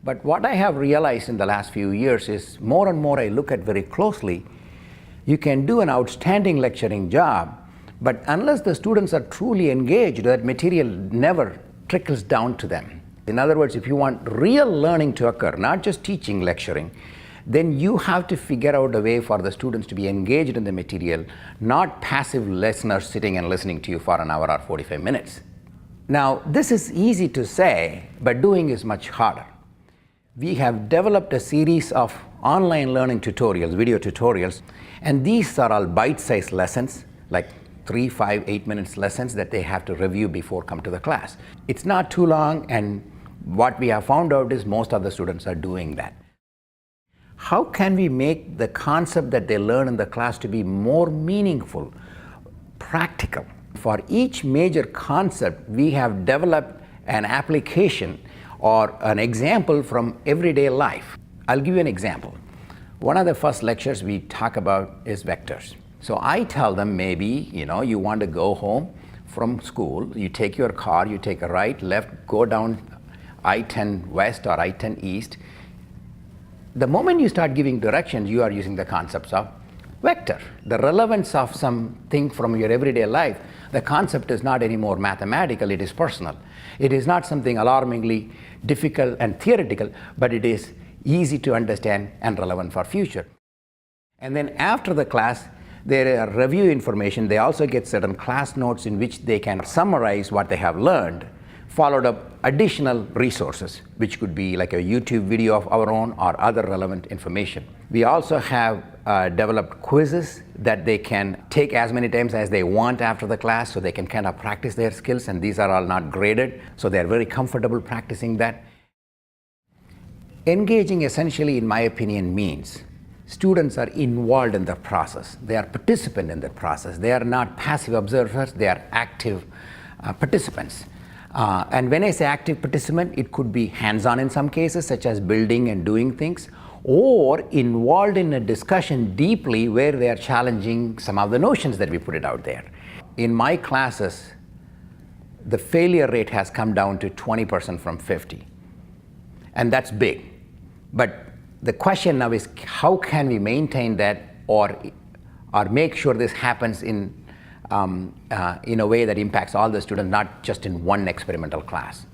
But what I have realized in the last few years is more and more I look at very closely, you can do an outstanding lecturing job, but unless the students are truly engaged, that material never trickles down to them. In other words, if you want real learning to occur, not just teaching, lecturing, then you have to figure out a way for the students to be engaged in the material, not passive listeners sitting and listening to you for an hour or 45 minutes. Now, this is easy to say, but doing is much harder. We have developed a series of online learning tutorials, video tutorials, and these are all bite-sized lessons, like 3, 5, 8 minutes lessons that they have to review before come to the class. It's not too long, and what we have found out is most of the students are doing that. How can we make the concept that they learn in the class to be more meaningful, practical? For each major concept, we have developed an application or an example from everyday life. I'll give you an example. One of the first lectures we talk about is vectors. So I tell them maybe, you want to go home from school, you take your car, you take a right, left, go down I-10 West or I-10 East. The moment you start giving directions, you are using the concepts of vector. The relevance of something from your everyday life, the concept is not anymore mathematical, it is personal. It is not something alarmingly difficult and theoretical, but it is easy to understand and relevant for future. And then after the class, there are review information. They also get certain class notes in which they can summarize what they have learned, followed up additional resources, which could be like a YouTube video of our own or other relevant information. We also have developed quizzes that they can take as many times as they want after the class, so they can kind of practice their skills, and these are all not graded, so they're very comfortable practicing that. Engaging essentially, in my opinion, means students are involved in the process. They are participants in the process. They are not passive observers, they are active participants. And when I say active participant, it could be hands-on in some cases, such as building and doing things, or involved in a discussion deeply where they are challenging some of the notions that we put it out there. In my classes, the failure rate has come down to 20% from 50. And that's big. But the question now is, how can we maintain that or make sure this happens in a way that impacts all the students, not just in one experimental class?